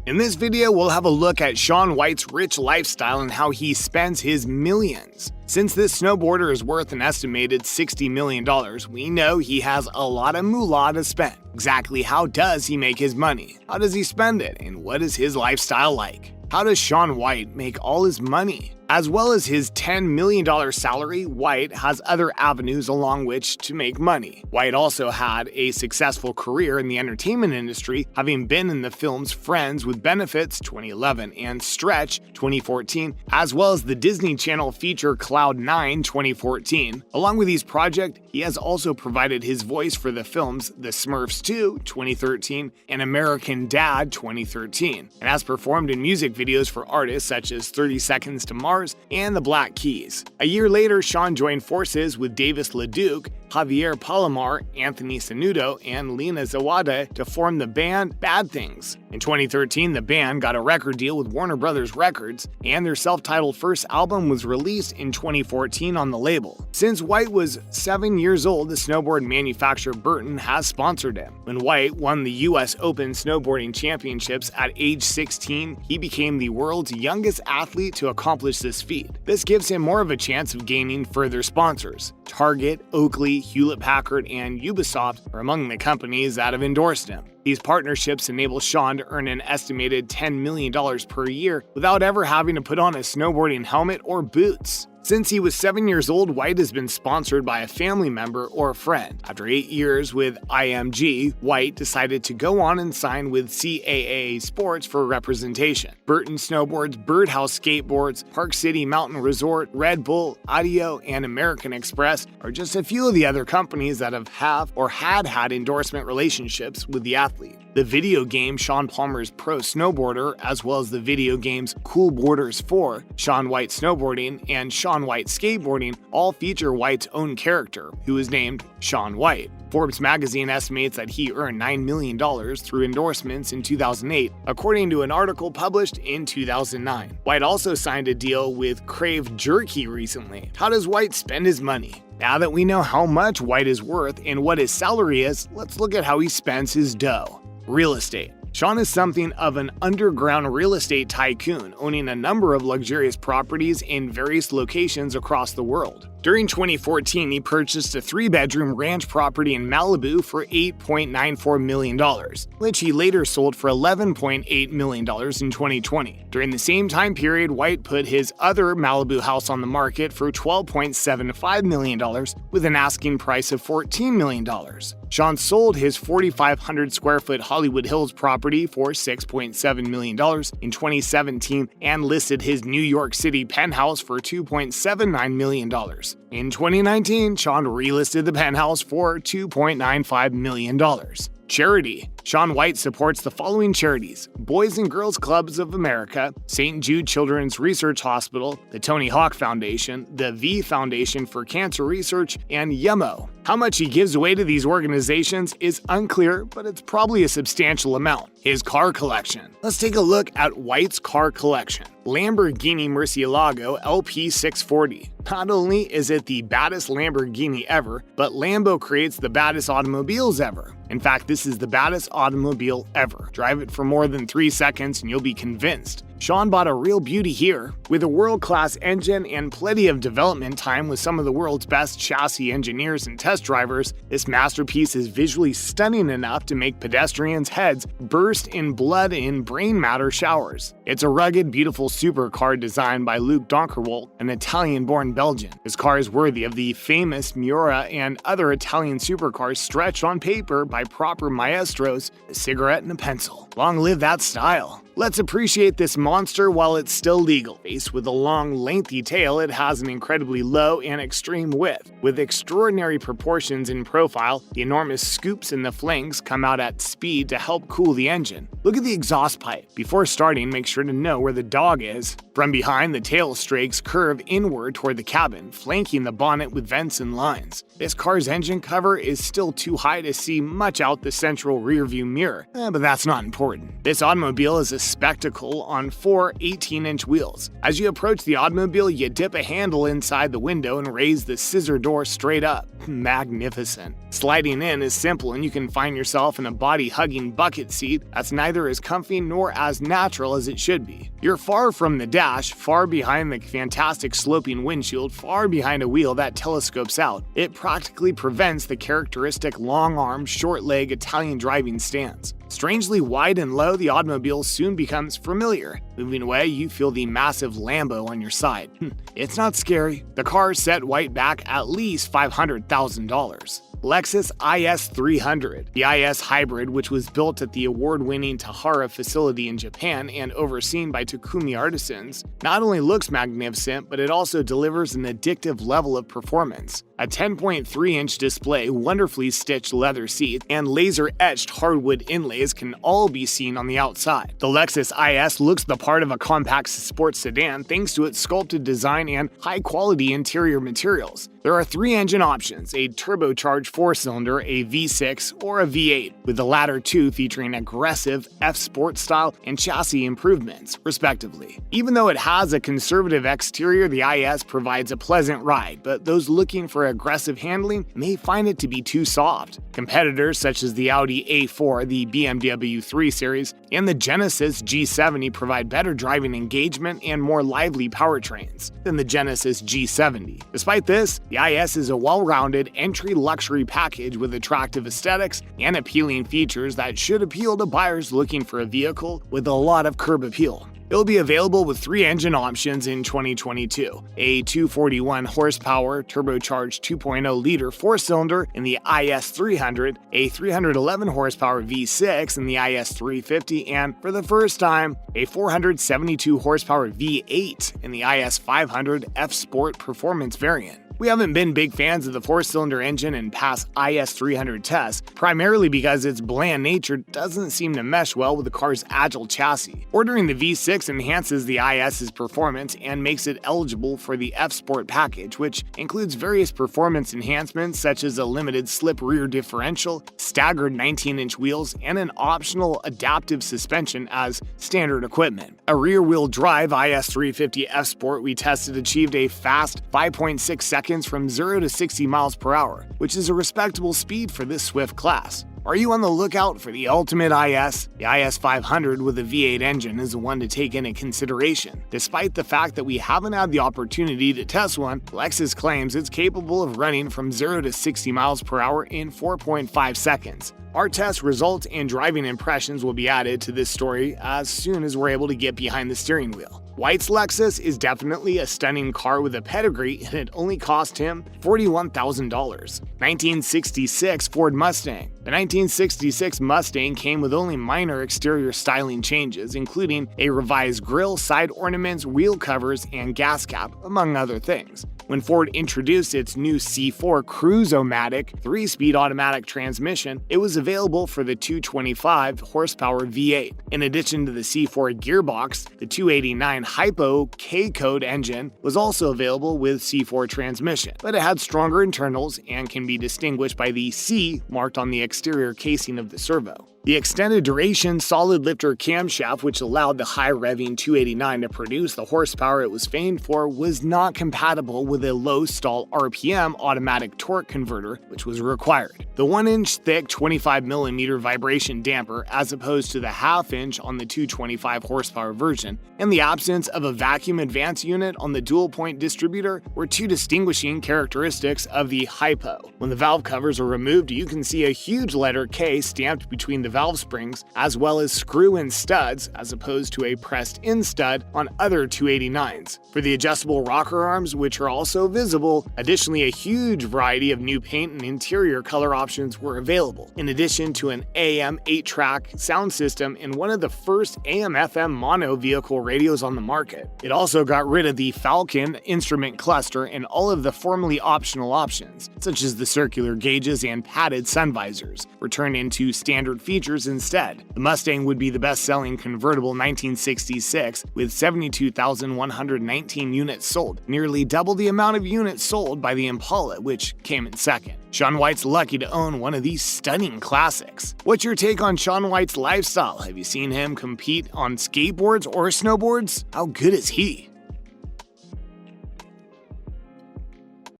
In this video, we'll have a look at Shaun White's rich lifestyle and how he spends his millions. Since this snowboarder is worth an estimated $60 million, we know he has a lot of moolah to spend. Exactly how does he make his money? How does he spend it? And what is his lifestyle like? How does Shaun White make all his money? As well as his $10 million salary, White has other avenues along which to make money. White also had a successful career in the entertainment industry, having been in the films Friends with Benefits 2011 and Stretch 2014, as well as the Disney Channel feature Cloud 9 2014. Along with these projects, he has also provided his voice for the films The Smurfs 2 2013 and American Dad 2013, and has performed in music videos for artists such as 30 Seconds to Mars and the Black Keys. A year later, Shaun joined forces with Davis LeDuc, Javier Palomar, Anthony Sanudo, and Lena Zawada to form the band Bad Things. In 2013, the band got a record deal with Warner Brothers Records, and their self-titled first album was released in 2014 on the label. Since White was 7 years old, the snowboard manufacturer Burton has sponsored him. When White won the US Open Snowboarding Championships at age 16, he became the world's youngest athlete to accomplish this feat. This gives him more of a chance of gaining further sponsors. Target, Oakley, Hewlett-Packard, and Ubisoft are among the companies that have endorsed him. These partnerships enable Shaun to earn an estimated $10 million per year without ever having to put on a snowboarding helmet or boots. Since he was 7 years old, White has been sponsored by a family member or a friend. After 8 years with IMG, White decided to go on and sign with CAA Sports for representation. Burton Snowboards, Birdhouse Skateboards, Park City Mountain Resort, Red Bull, Audio, and American Express are just a few of the other companies that have or had endorsement relationships with the athlete. The video game Shaun Palmer's Pro Snowboarder, as well as the video games Cool Boarders 4, Shaun White Snowboarding, and Shaun White Skateboarding all feature White's own character, who is named Shaun White. Forbes magazine estimates that he earned $9 million through endorsements in 2008, according to an article published in 2009. White also signed a deal with Crave Jerky recently. How does White spend his money? Now that we know how much White is worth and what his salary is, let's look at how he spends his dough. Real estate. Shaun is something of an underground real estate tycoon, owning a number of luxurious properties in various locations across the world. During 2014, he purchased a 3-bedroom ranch property in Malibu for $8.94 million, which he later sold for $11.8 million in 2020. During the same time period, White put his other Malibu house on the market for $12.75 million with an asking price of $14 million. Shaun sold his 4,500 square foot Hollywood Hills property for $6.7 million in 2017 and listed his New York City penthouse for $2.79 million. In 2019, Shaun relisted the penthouse for $2.95 million. Charity. Shaun White supports the following charities: Boys and Girls Clubs of America, St. Jude Children's Research Hospital, the Tony Hawk Foundation, the V Foundation for Cancer Research, and Yummo. How much he gives away to these organizations is unclear, but it's probably a substantial amount. His car collection. Let's take a look at White's car collection. Lamborghini Murcielago LP640. Not only is it the baddest Lamborghini ever, but Lambo creates the baddest automobiles ever. In fact, this is the baddest automobile ever. Drive it for more than 3 seconds and you'll be convinced. Shaun bought a real beauty here. With a world-class engine and plenty of development time with some of the world's best chassis engineers and test drivers, this masterpiece is visually stunning enough to make pedestrians' heads burst in blood in brain matter showers. It's a rugged, beautiful supercar designed by Luc Donkerwoldt, an Italian-born Belgian. This car is worthy of the famous Miura and other Italian supercars stretched on paper by proper maestros, a cigarette and a pencil. Long live that style. Let's appreciate this monster while it's still legal. Faced with a long, lengthy tail, it has an incredibly low and extreme width. With extraordinary proportions in profile, the enormous scoops in the flanks come out at speed to help cool the engine. Look at the exhaust pipe. Before starting, make sure to know where the dog is. From behind, the tail strakes curve inward toward the cabin, flanking the bonnet with vents and lines. This car's engine cover is still too high to see much out the central rearview mirror, but that's not important. This automobile is a spectacle on 4 18-inch wheels. As you approach the automobile, you dip a handle inside the window and raise the scissor door straight up. magnificent. Sliding in is simple and you can find yourself in a body-hugging bucket seat that's neither as comfy nor as natural as it should be. You're far from the dash, far behind the fantastic sloping windshield, far behind a wheel that telescopes out. It practically prevents the characteristic long-arm, short-leg Italian driving stance. Strangely wide and low, the automobile soon becomes familiar. Moving away, you feel the massive Lambo on your side. It's not scary. The car set White back at least $500,000. Lexus IS 300. The IS Hybrid, which was built at the award-winning Tahara facility in Japan and overseen by Takumi artisans, not only looks magnificent, but it also delivers an addictive level of performance. A 10.3-inch display, wonderfully stitched leather seats, and laser-etched hardwood inlays can all be seen on the outside. The Lexus IS looks the part of a compact sports sedan thanks to its sculpted design and high-quality interior materials. There are 3 engine options, a turbocharged 4-cylinder, a V6, or a V8, with the latter 2 featuring aggressive F-Sport style and chassis improvements, respectively. Even though it has a conservative exterior, the IS provides a pleasant ride, but those looking for aggressive handling may find it to be too soft. Competitors such as the Audi A4, the BMW 3 Series, and the Genesis G70 provide better driving engagement and more lively powertrains than the Genesis G70. Despite this, the IS is a well-rounded entry luxury package with attractive aesthetics and appealing features that should appeal to buyers looking for a vehicle with a lot of curb appeal. It'll be available with 3 engine options in 2022, a 241 horsepower turbocharged 2.0-liter 4-cylinder in the IS 300, a 311 horsepower V6 in the IS 350, and, for the first time, a 472 horsepower V8 in the IS 500 F-Sport performance variant. We haven't been big fans of the 4-cylinder engine in past IS 300 tests, primarily because its bland nature doesn't seem to mesh well with the car's agile chassis. Ordering the V6 enhances the IS's performance and makes it eligible for the F-Sport package, which includes various performance enhancements such as a limited slip rear differential, staggered 19-inch wheels, and an optional adaptive suspension as standard equipment. A rear-wheel drive IS 350 F-Sport we tested achieved a fast 5.6 seconds from 0 to 60 miles per hour, which is a respectable speed for this swift class. Are you on the lookout for the ultimate IS? The IS 500 with a V8 engine is the one to take into consideration. Despite the fact that we haven't had the opportunity to test one, Lexus claims it's capable of running from 0 to 60 miles per hour in 4.5 seconds. Our test results and driving impressions will be added to this story as soon as we're able to get behind the steering wheel. White's Lexus is definitely a stunning car with a pedigree, and it only cost him $41,000. 1966 Ford Mustang. The 1966 Mustang came with only minor exterior styling changes, including a revised grille, side ornaments, wheel covers, and gas cap, among other things. When Ford introduced its new C4 Cruise-O-Matic 3-speed automatic transmission, it was available for the 225 horsepower V8. In addition to the C4 gearbox, the 289 Hypo K-Code engine was also available with C4 transmission, but it had stronger internals and can be distinguished by the C marked on the exterior casing of the servo. The extended duration solid lifter camshaft, which allowed the high revving 289 to produce the horsepower it was famed for, was not compatible with a low stall RPM automatic torque converter, which was required. The 1-inch thick 25mm vibration damper, as opposed to the half-inch on the 225 horsepower version, and the absence of a vacuum advance unit on the dual-point distributor were 2 distinguishing characteristics of the Hypo. When the valve covers are removed, you can see a huge letter K stamped between the valve springs, as well as screw-in studs, as opposed to a pressed-in stud on other 289s. For the adjustable rocker arms, which are also visible, additionally a huge variety of new paint and interior color options were available, in addition to an AM 8-track sound system and one of the first AM/FM mono vehicle radios on the market. It also got rid of the Falcon instrument cluster and all of the formerly optional options, such as the circular gauges and padded sun visors, were turned into standard features instead. The Mustang would be the best-selling convertible 1966 with 72,119 units sold, nearly double the amount of units sold by the Impala, which came in second. Shaun White's lucky to own one of these stunning classics. What's your take on Shaun White's lifestyle? Have you seen him compete on skateboards or snowboards? How good is he?